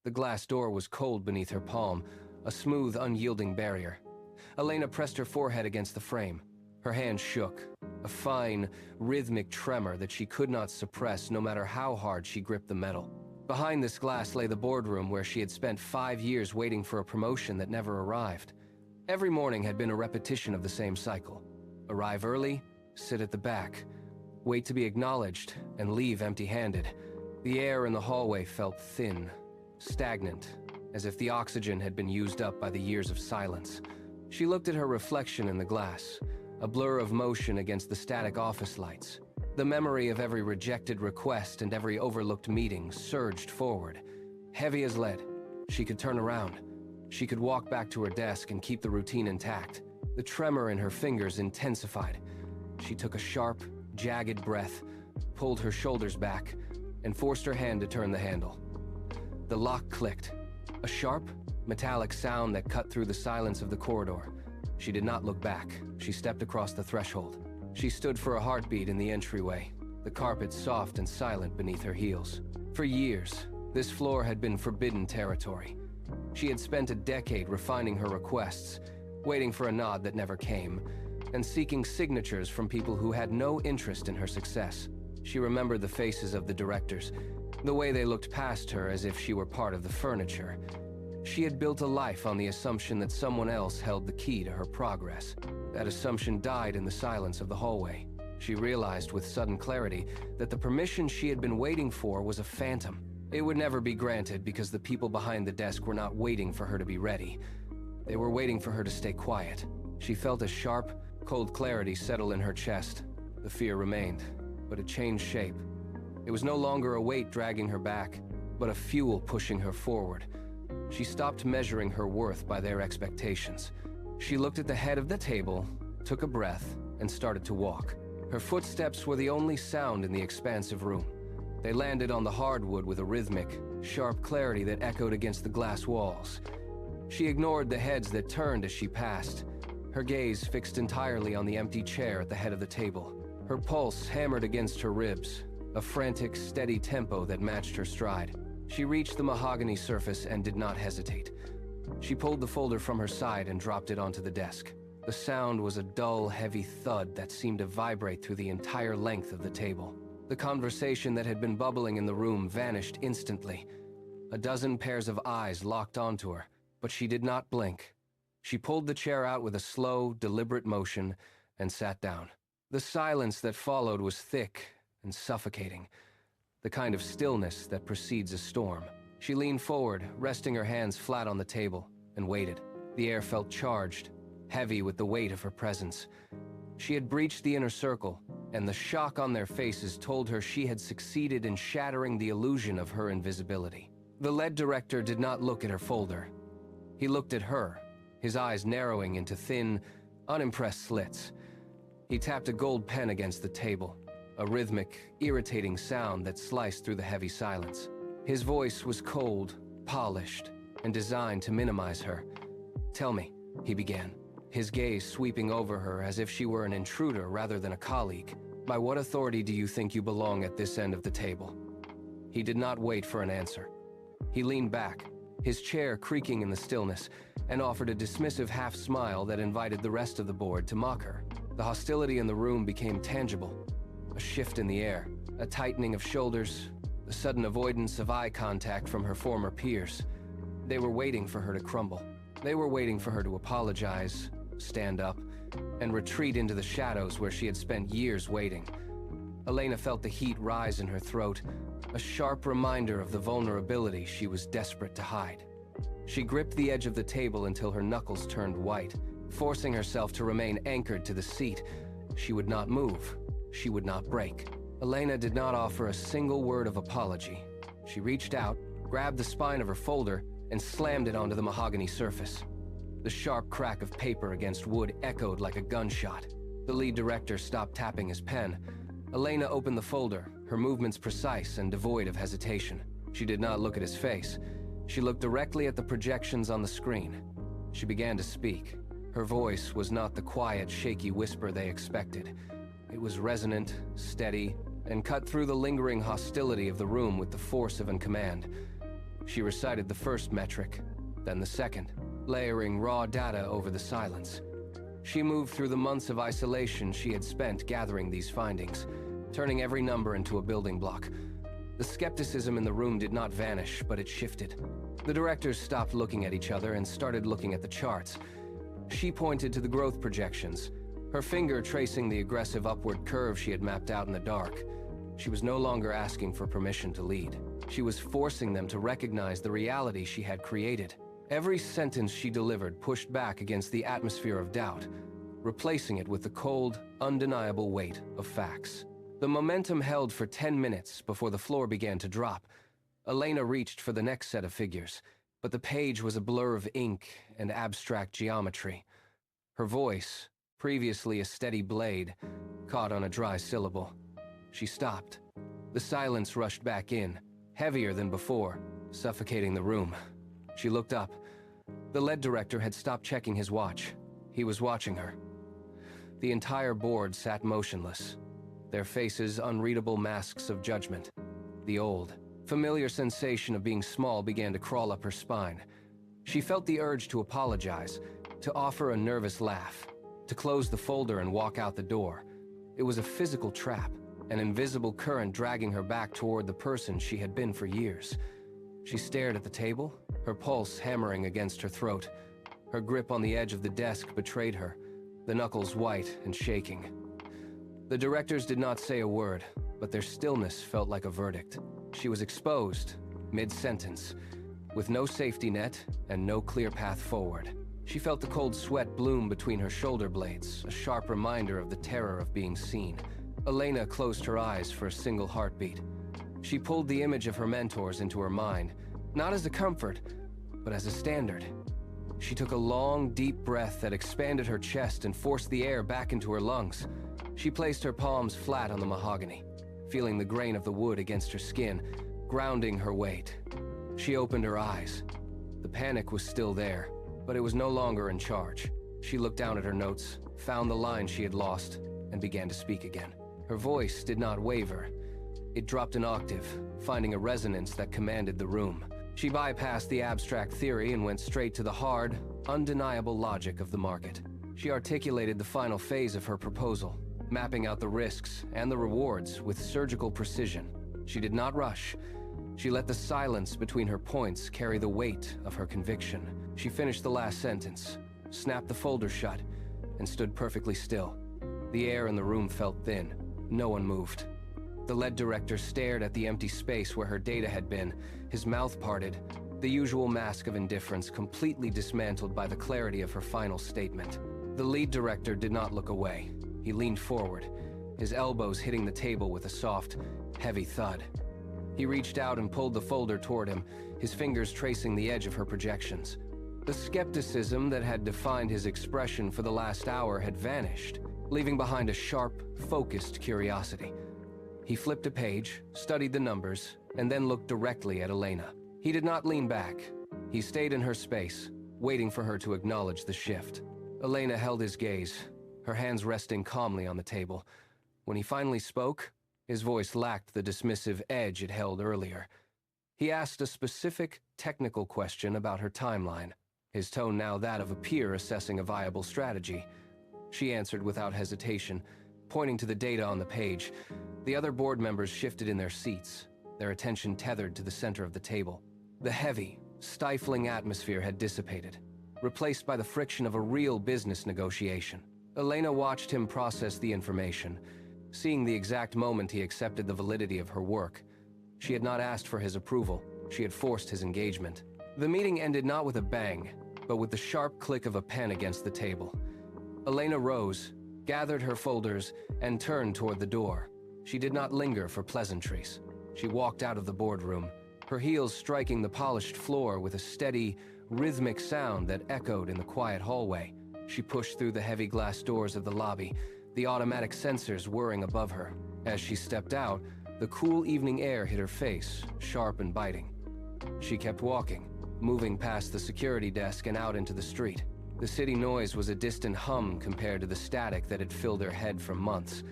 The glass door was cold beneath her palm, a smooth, unyielding barrier. Elena pressed her forehead against the frame. Her hand shook, a fine, rhythmic tremor that she could not suppress no matter how hard she gripped the metal. Behind this glass lay the boardroom where she had spent 5 years waiting for a promotion that never arrived. Every morning had been a repetition of the same cycle. Arrive early, sit at the back, wait to be acknowledged, and leave empty-handed. The air in the hallway felt thin, stagnant, as if the oxygen had been used up by the years of silence. She looked at her reflection in the glass, a blur of motion against the static office lights. The memory of every rejected request and every overlooked meeting surged forward. Heavy as lead, she could turn around. She could walk back to her desk and keep the routine intact. The tremor in her fingers intensified. She took a sharp, jagged breath, pulled her shoulders back, and forced her hand to turn the handle. The lock clicked, a sharp, metallic sound that cut through the silence of the corridor. She did not look back. She stepped across the threshold. She stood for a heartbeat in the entryway, the carpet soft and silent beneath her heels. For years, this floor had been forbidden territory. She had spent a decade refining her requests, waiting for a nod that never came, and seeking signatures from people who had no interest in her success. She remembered the faces of the directors, the way they looked past her as if she were part of the furniture. She had built a life on the assumption that someone else held the key to her progress. That assumption died in the silence of the hallway. She realized with sudden clarity that the permission she had been waiting for was a phantom. It would never be granted because the people behind the desk were not waiting for her to be ready. They were waiting for her to stay quiet. She felt a sharp, cold clarity settle in her chest. The fear remained, but it changed shape. It was no longer a weight dragging her back, but a fuel pushing her forward. She stopped measuring her worth by their expectations. She looked at the head of the table, took a breath, and started to walk. Her footsteps were the only sound in the expansive room. They landed on the hardwood with a rhythmic, sharp clarity that echoed against the glass walls. She ignored the heads that turned as she passed, her gaze fixed entirely on the empty chair at the head of the table. Her pulse hammered against her ribs, a frantic, steady tempo that matched her stride. She reached the mahogany surface and did not hesitate. She pulled the folder from her side and dropped it onto the desk. The sound was a dull, heavy thud that seemed to vibrate through the entire length of the table. The conversation that had been bubbling in the room vanished instantly. A dozen pairs of eyes locked onto her, but she did not blink. She pulled the chair out with a slow, deliberate motion and sat down. The silence that followed was thick and suffocating, the kind of stillness that precedes a storm. She leaned forward, resting her hands flat on the table, and waited. The air felt charged, heavy with the weight of her presence. She had breached the inner circle, and the shock on their faces told her she had succeeded in shattering the illusion of her invisibility. The lead director did not look at her folder. He looked at her, his eyes narrowing into thin, unimpressed slits. He tapped a gold pen against the table, a rhythmic, irritating sound that sliced through the heavy silence. His voice was cold, polished, and designed to minimize her. "Tell me," he began, his gaze sweeping over her as if she were an intruder rather than a colleague. "By what authority do you think you belong at this end of the table?" He did not wait for an answer. He leaned back, his chair creaking in the stillness, and offered a dismissive half-smile that invited the rest of the board to mock her. The hostility in the room became tangible. A shift in the air, a tightening of shoulders, the sudden avoidance of eye contact from her former peers. They were waiting for her to crumble. They were waiting for her to apologize, stand up, and retreat into the shadows where she had spent years waiting. Elena felt the heat rise in her throat, a sharp reminder of the vulnerability she was desperate to hide. She gripped the edge of the table until her knuckles turned white, forcing herself to remain anchored to the seat. She would not move. She would not break. Elena did not offer a single word of apology. She reached out, grabbed the spine of her folder, and slammed it onto the mahogany surface. The sharp crack of paper against wood echoed like a gunshot. The lead director stopped tapping his pen. Elena opened the folder, her movements precise and devoid of hesitation. She did not look at his face. She looked directly at the projections on the screen. She began to speak. Her voice was not the quiet, shaky whisper they expected. It was resonant, steady, and cut through the lingering hostility of the room with the force of a command. She recited the first metric, then the second, layering raw data over the silence. She moved through the months of isolation she had spent gathering these findings, turning every number into a building block. The skepticism in the room did not vanish, but it shifted. The directors stopped looking at each other and started looking at the charts. She pointed to the growth projections, her finger tracing the aggressive upward curve she had mapped out in the dark. She was no longer asking for permission to lead. She was forcing them to recognize the reality she had created. Every sentence she delivered pushed back against the atmosphere of doubt, replacing it with the cold, undeniable weight of facts. The momentum held for 10 minutes before the floor began to drop. Elena reached for the next set of figures, but the page was a blur of ink and abstract geometry. Her voice, previously a steady blade, caught on a dry syllable. She stopped. The silence rushed back in, heavier than before, suffocating the room. She looked up. The lead director had stopped checking his watch. He was watching her. The entire board sat motionless, their faces unreadable masks of judgment. The old, familiar sensation of being small began to crawl up her spine. She felt the urge to apologize, to offer a nervous laugh, to close the folder and walk out the door. It was a physical trap, an invisible current dragging her back toward the person she had been for years. She stared at the table, her pulse hammering against her throat. Her grip on the edge of the desk betrayed her, the knuckles white and shaking. The directors did not say a word, but their stillness felt like a verdict. She was exposed, mid-sentence, with no safety net and no clear path forward. She felt the cold sweat bloom between her shoulder blades, a sharp reminder of the terror of being seen. Elena closed her eyes for a single heartbeat. She pulled the image of her mentors into her mind, not as a comfort, but as a standard. She took a long, deep breath that expanded her chest and forced the air back into her lungs. She placed her palms flat on the mahogany, feeling the grain of the wood against her skin, grounding her weight. She opened her eyes. The panic was still there, but it was no longer in charge. She looked down at her notes, found the line she had lost, and began to speak again. Her voice did not waver. It dropped an octave, finding a resonance that commanded the room. She bypassed the abstract theory and went straight to the hard, undeniable logic of the market. She articulated the final phase of her proposal, mapping out the risks and the rewards with surgical precision. She did not rush. She let the silence between her points carry the weight of her conviction. She finished the last sentence, snapped the folder shut, and stood perfectly still. The air in the room felt thin. No one moved. The lead director stared at the empty space where her data had been, his mouth parted, the usual mask of indifference completely dismantled by the clarity of her final statement. The lead director did not look away. He leaned forward, his elbows hitting the table with a soft, heavy thud. He reached out and pulled the folder toward him, his fingers tracing the edge of her projections. The skepticism that had defined his expression for the last hour had vanished, leaving behind a sharp, focused curiosity. He flipped a page, studied the numbers, and then looked directly at Elena. He did not lean back. He stayed in her space, waiting for her to acknowledge the shift. Elena held his gaze, her hands resting calmly on the table. When he finally spoke, his voice lacked the dismissive edge it held earlier. He asked a specific, technical question about her timeline, his tone now that of a peer assessing a viable strategy. She answered without hesitation, pointing to the data on the page. The other board members shifted in their seats, their attention tethered to the center of the table. The heavy, stifling atmosphere had dissipated, replaced by the friction of a real business negotiation. Elena watched him process the information, seeing the exact moment he accepted the validity of her work. She had not asked for his approval. She had forced his engagement. The meeting ended not with a bang, but with the sharp click of a pen against the table. Elena rose, gathered her folders, and turned toward the door. She did not linger for pleasantries. She walked out of the boardroom, her heels striking the polished floor with a steady, rhythmic sound that echoed in the quiet hallway. She pushed through the heavy glass doors of the lobby, the automatic sensors whirring above her. As she stepped out, the cool evening air hit her face, sharp and biting. She kept walking, moving past the security desk and out into the street. The city noise was a distant hum compared to the static that had filled her head for months.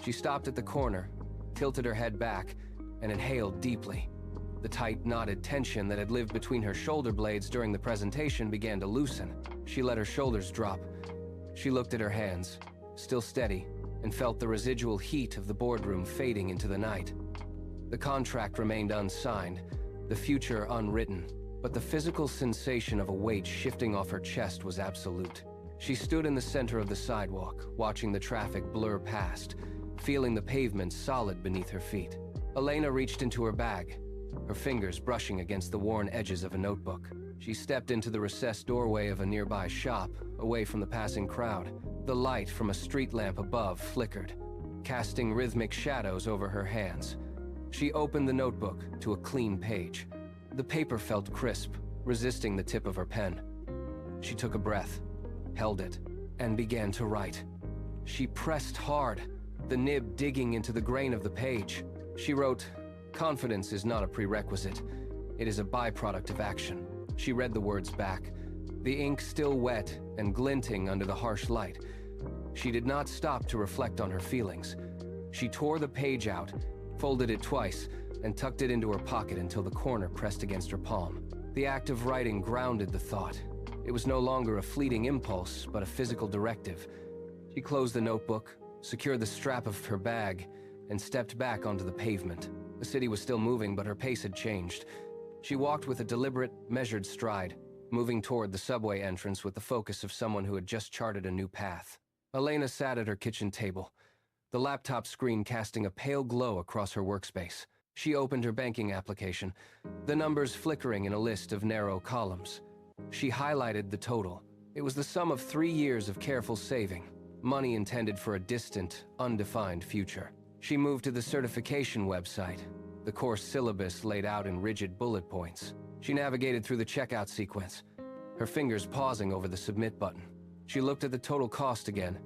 She stopped at the corner, tilted her head back, and inhaled deeply. The tight, knotted tension that had lived between her shoulder blades during the presentation began to loosen. She let her shoulders drop. She looked at her hands, still steady, and felt the residual heat of the boardroom fading into the night. The contract remained unsigned, the future unwritten, but the physical sensation of a weight shifting off her chest was absolute. She stood in the center of the sidewalk, watching the traffic blur past, feeling the pavement solid beneath her feet. Elena reached into her bag, her fingers brushing against the worn edges of a notebook. She stepped into the recessed doorway of a nearby shop, away from the passing crowd. The light from a street lamp above flickered, casting rhythmic shadows over her hands. She opened the notebook to a clean page. The paper felt crisp, resisting the tip of her pen. She took a breath, held it, and began to write. She pressed hard, the nib digging into the grain of the page. She wrote, "Confidence is not a prerequisite. It is a byproduct of action." She read the words back, the ink still wet and glinting under the harsh light. She did not stop to reflect on her feelings. She tore the page out, folded it twice, and tucked it into her pocket until the corner pressed against her palm. The act of writing grounded the thought. It was no longer a fleeting impulse, but a physical directive. She closed the notebook, secured the strap of her bag, and stepped back onto the pavement. The city was still moving, but her pace had changed. She walked with a deliberate, measured stride, moving toward the subway entrance with the focus of someone who had just charted a new path. Elena sat at her kitchen table, the laptop screen casting a pale glow across her workspace. She opened her banking application, the numbers flickering in a list of narrow columns. She highlighted the total. It was the sum of 3 years of careful saving, money intended for a distant, undefined future. She moved to the certification website, the course syllabus laid out in rigid bullet points. She navigated through the checkout sequence, her fingers pausing over the submit button. She looked at the total cost again,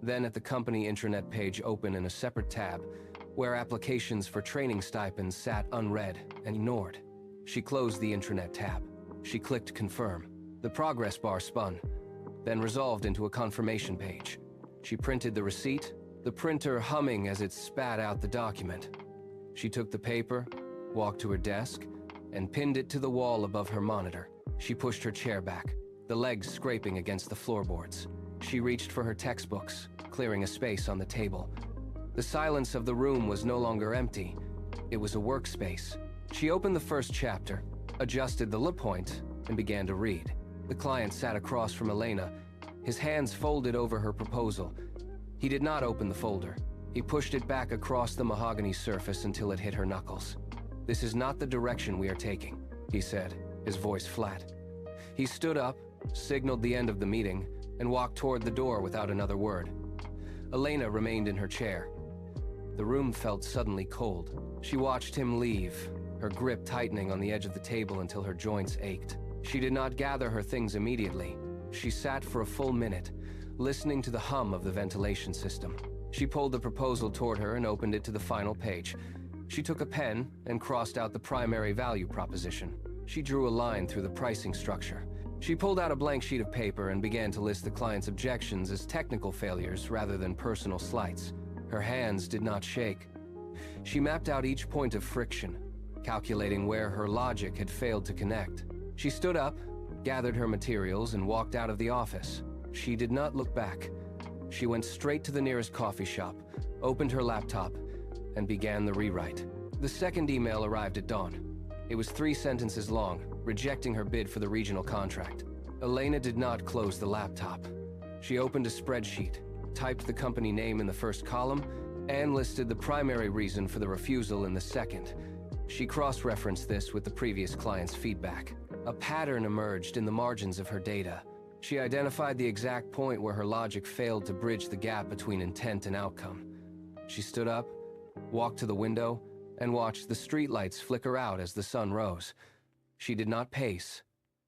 then at the company intranet page open in a separate tab, where applications for training stipends sat unread and ignored. She closed the intranet tab. She clicked confirm. The progress bar spun, then resolved into a confirmation page. She printed the receipt, the printer humming as it spat out the document. She took the paper, walked to her desk, and pinned it to the wall above her monitor. She pushed her chair back, the legs scraping against the floorboards. She reached for her textbooks, clearing a space on the table. The silence of the room was no longer empty. It was a workspace. She opened the first chapter, adjusted the look point, and began to read. The client sat across from Elena, his hands folded over her proposal. He did not open the folder. He pushed it back across the mahogany surface until it hit her knuckles. "This is not the direction we are taking," he said, his voice flat. He stood up, signaled the end of the meeting, and walked toward the door without another word. Elena remained in her chair. The room felt suddenly cold. She watched him leave, her grip tightening on the edge of the table until her joints ached. She did not gather her things immediately. She sat for a full minute, listening to the hum of the ventilation system. She pulled the proposal toward her and opened it to the final page. She took a pen and crossed out the primary value proposition. She drew a line through the pricing structure. She pulled out a blank sheet of paper and began to list the client's objections as technical failures rather than personal slights. Her hands did not shake. She mapped out each point of friction, calculating where her logic had failed to connect. She stood up, gathered her materials, and walked out of the office. She did not look back. She went straight to the nearest coffee shop, opened her laptop, and began the rewrite. The second email arrived at dawn. It was 3 sentences long, rejecting her bid for the regional contract. Elena did not close the laptop. She opened a spreadsheet, typed the company name in the first column, and listed the primary reason for the refusal in the second. She cross-referenced this with the previous client's feedback. A pattern emerged in the margins of her data. She identified the exact point where her logic failed to bridge the gap between intent and outcome. She stood up, walked to the window, and watched the streetlights flicker out as the sun rose. She did not pace.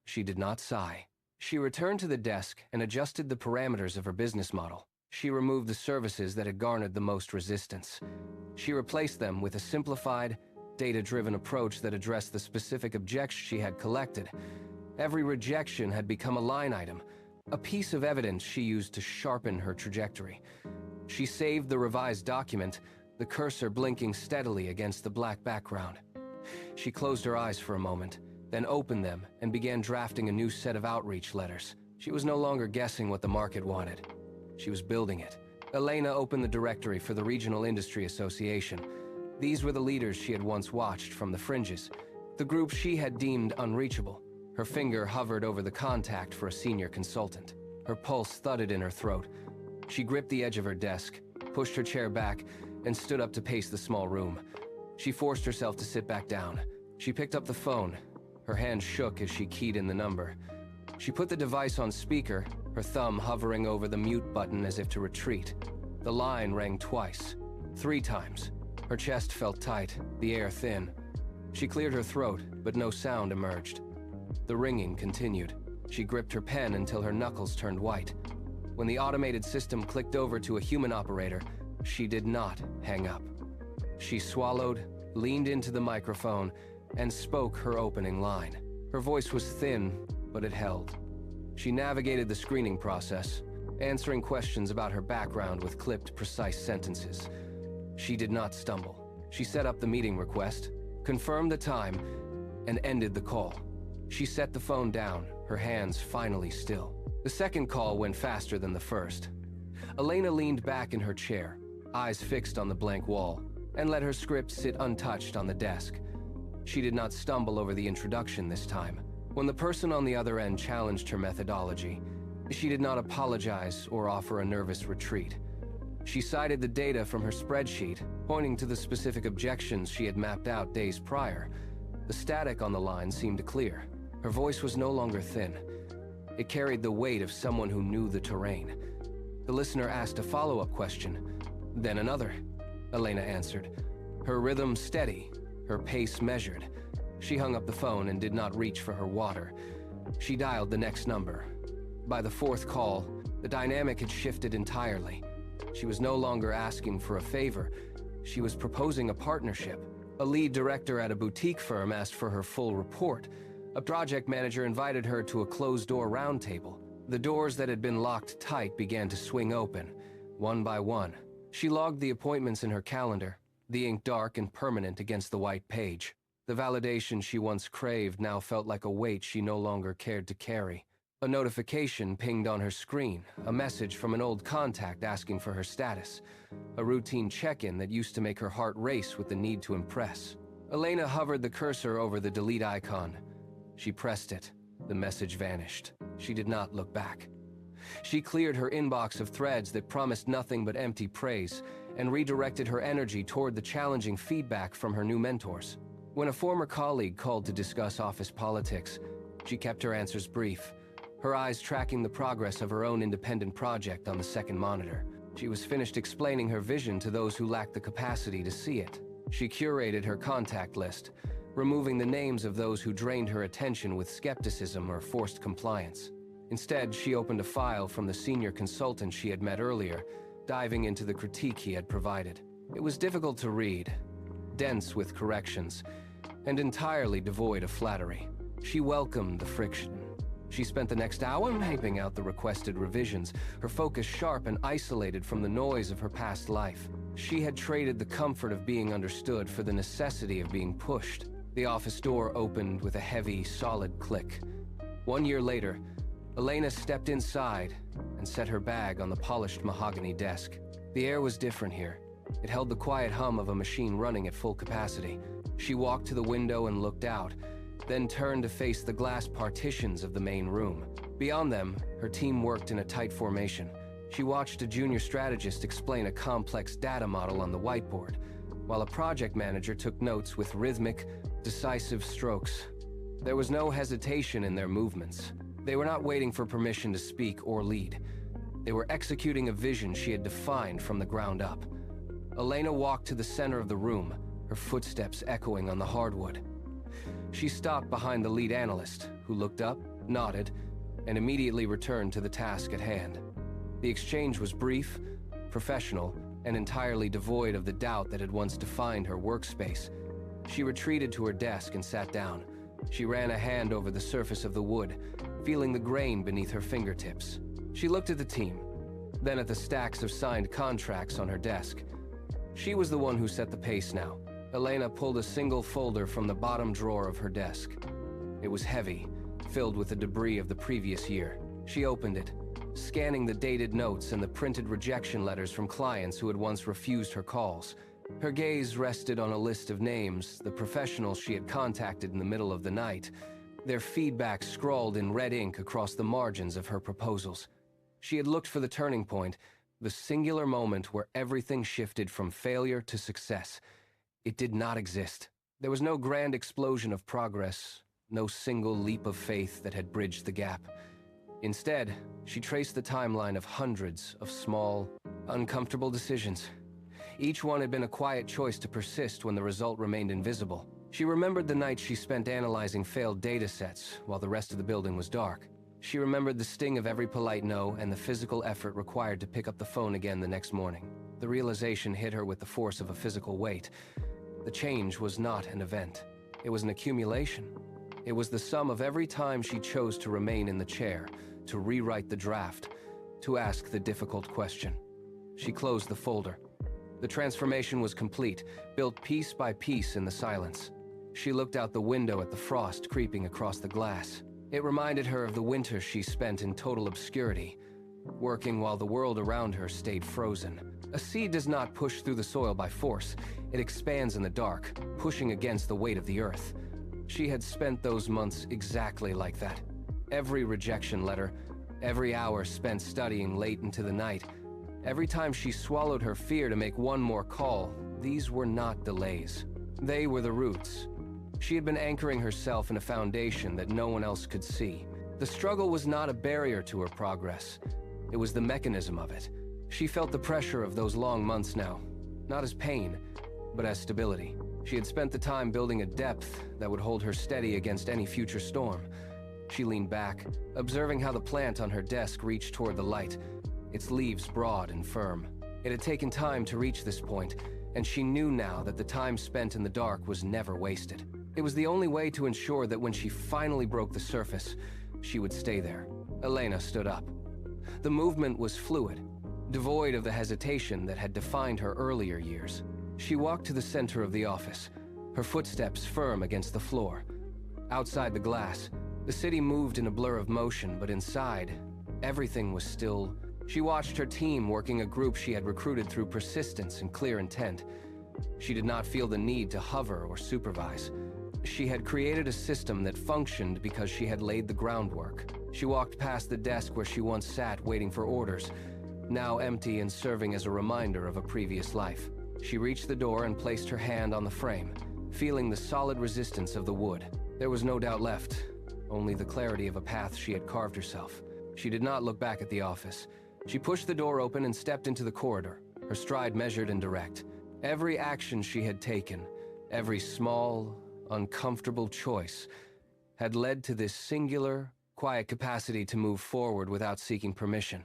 She did not sigh. She returned to the desk and adjusted the parameters of her business model. She removed the services that had garnered the most resistance. She replaced them with a simplified, data-driven approach that addressed the specific objections she had collected. Every rejection had become a line item, a piece of evidence she used to sharpen her trajectory. She saved the revised document, the cursor blinking steadily against the black background. She closed her eyes for a moment, then opened them and began drafting a new set of outreach letters. She was no longer guessing what the market wanted. She was building it. Elena opened the directory for the Regional Industry Association. These were the leaders she had once watched from the fringes, the group she had deemed unreachable. Her finger hovered over the contact for a senior consultant. Her pulse thudded in her throat. She gripped the edge of her desk, pushed her chair back, and stood up to pace the small room. She forced herself to sit back down. She picked up the phone. Her hand shook as she keyed in the number. She put the device on speaker, her thumb hovering over the mute button as if to retreat. The line rang twice, 3 times. Her chest felt tight, the air thin. She cleared her throat, but no sound emerged. The ringing continued. She gripped her pen until her knuckles turned white. When the automated system clicked over to a human operator, she did not hang up. She swallowed, leaned into the microphone, and spoke her opening line. Her voice was thin, but it held. She navigated the screening process, answering questions about her background with clipped, precise sentences. She did not stumble. She set up the meeting request, confirmed the time, and ended the call. She set the phone down, her hands finally still. The second call went faster than the first. Elena leaned back in her chair, eyes fixed on the blank wall, and let her script sit untouched on the desk. She did not stumble over the introduction this time. When the person on the other end challenged her methodology, she did not apologize or offer a nervous retreat. She cited the data from her spreadsheet, pointing to the specific objections she had mapped out days prior. The static on the line seemed clear. Her voice was no longer thin. It carried the weight of someone who knew the terrain. The listener asked a follow-up question, then another. Elena answered, her rhythm steady, her pace measured. She hung up the phone and did not reach for her water. She dialed the next number. By the 4th call, the dynamic had shifted entirely. She was no longer asking for a favor. She was proposing a partnership. A lead director at a boutique firm asked for her full report. A project manager invited her to a closed-door roundtable. The doors that had been locked tight began to swing open, one by one. She logged the appointments in her calendar, the ink dark and permanent against the white page. The validation she once craved now felt like a weight she no longer cared to carry. A notification pinged on her screen, a message from an old contact asking for her status. A routine check-in that used to make her heart race with the need to impress. Elena hovered the cursor over the delete icon. She pressed it. The message vanished. She did not look back. She cleared her inbox of threads that promised nothing but empty praise and redirected her energy toward the challenging feedback from her new mentors. When a former colleague called to discuss office politics, she kept her answers brief, her eyes tracking the progress of her own independent project on the second monitor. She was finished explaining her vision to those who lacked the capacity to see it. She curated her contact list, removing the names of those who drained her attention with skepticism or forced compliance. Instead, she opened a file from the senior consultant she had met earlier, diving into the critique he had provided. It was difficult to read, dense with corrections, and entirely devoid of flattery. She welcomed the friction. She spent the next hour mapping out the requested revisions, her focus sharp and isolated from the noise of her past life. She had traded the comfort of being understood for the necessity of being pushed. The office door opened with a heavy, solid click. 1 year later, Elena stepped inside and set her bag on the polished mahogany desk. The air was different here. It held the quiet hum of a machine running at full capacity. She walked to the window and looked out, then turned to face the glass partitions of the main room. Beyond them, her team worked in a tight formation. She watched a junior strategist explain a complex data model on the whiteboard, while a project manager took notes with rhythmic, decisive strokes. There was no hesitation in their movements. They were not waiting for permission to speak or lead. They were executing a vision she had defined from the ground up. Elena walked to the center of the room, her footsteps echoing on the hardwood. She stopped behind the lead analyst, who looked up, nodded, and immediately returned to the task at hand. The exchange was brief, professional, and entirely devoid of the doubt that had once defined her workspace. She retreated to her desk and sat down. She ran a hand over the surface of the wood, feeling the grain beneath her fingertips. She looked at the team, then at the stacks of signed contracts on her desk. She was the one who set the pace now. Elena pulled a single folder from the bottom drawer of her desk. It was heavy, filled with the debris of the previous year. She opened it, scanning the dated notes and the printed rejection letters from clients who had once refused her calls. Her gaze rested on a list of names, the professionals she had contacted in the middle of the night, their feedback scrawled in red ink across the margins of her proposals. She had looked for the turning point, the singular moment where everything shifted from failure to success. It did not exist. There was no grand explosion of progress, no single leap of faith that had bridged the gap. Instead, she traced the timeline of hundreds of small, uncomfortable decisions. Each one had been a quiet choice to persist when the result remained invisible. She remembered the night she spent analyzing failed datasets while the rest of the building was dark. She remembered the sting of every polite no and the physical effort required to pick up the phone again the next morning. The realization hit her with the force of a physical weight. The change was not an event. It was an accumulation. It was the sum of every time she chose to remain in the chair, to rewrite the draft, to ask the difficult question. She closed the folder. The transformation was complete, built piece by piece in the silence. She looked out the window at the frost creeping across the glass. It reminded her of the winter she spent in total obscurity, working while the world around her stayed frozen. A seed does not push through the soil by force. It expands in the dark, pushing against the weight of the earth. She had spent those months exactly like that. Every rejection letter, every hour spent studying late into the night, every time she swallowed her fear to make one more call, these were not delays. They were the roots. She had been anchoring herself in a foundation that no one else could see. The struggle was not a barrier to her progress. It was the mechanism of it. She felt the pressure of those long months now, not as pain, but as stability. She had spent the time building a depth that would hold her steady against any future storm. She leaned back, observing how the plant on her desk reached toward the light, its leaves broad and firm. It had taken time to reach this point, and she knew now that the time spent in the dark was never wasted. It was the only way to ensure that when she finally broke the surface, she would stay there. Elena stood up. The movement was fluid, devoid of the hesitation that had defined her earlier years. She walked to the center of the office, her footsteps firm against the floor. Outside the glass, the city moved in a blur of motion, but inside, everything was still. She watched her team working a group she had recruited through persistence and clear intent. She did not feel the need to hover or supervise. She had created a system that functioned because she had laid the groundwork. She walked past the desk where she once sat waiting for orders, now empty and serving as a reminder of a previous life. She reached the door and placed her hand on the frame, feeling the solid resistance of the wood. There was no doubt left, only the clarity of a path she had carved herself. She did not look back at the office. She pushed the door open and stepped into the corridor, her stride measured and direct. Every action she had taken, every small, uncomfortable choice, had led to this singular, quiet capacity to move forward without seeking permission.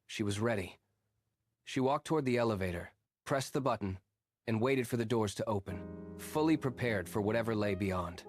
She was ready. She walked toward the elevator, pressed the button, and waited for the doors to open, fully prepared for whatever lay beyond.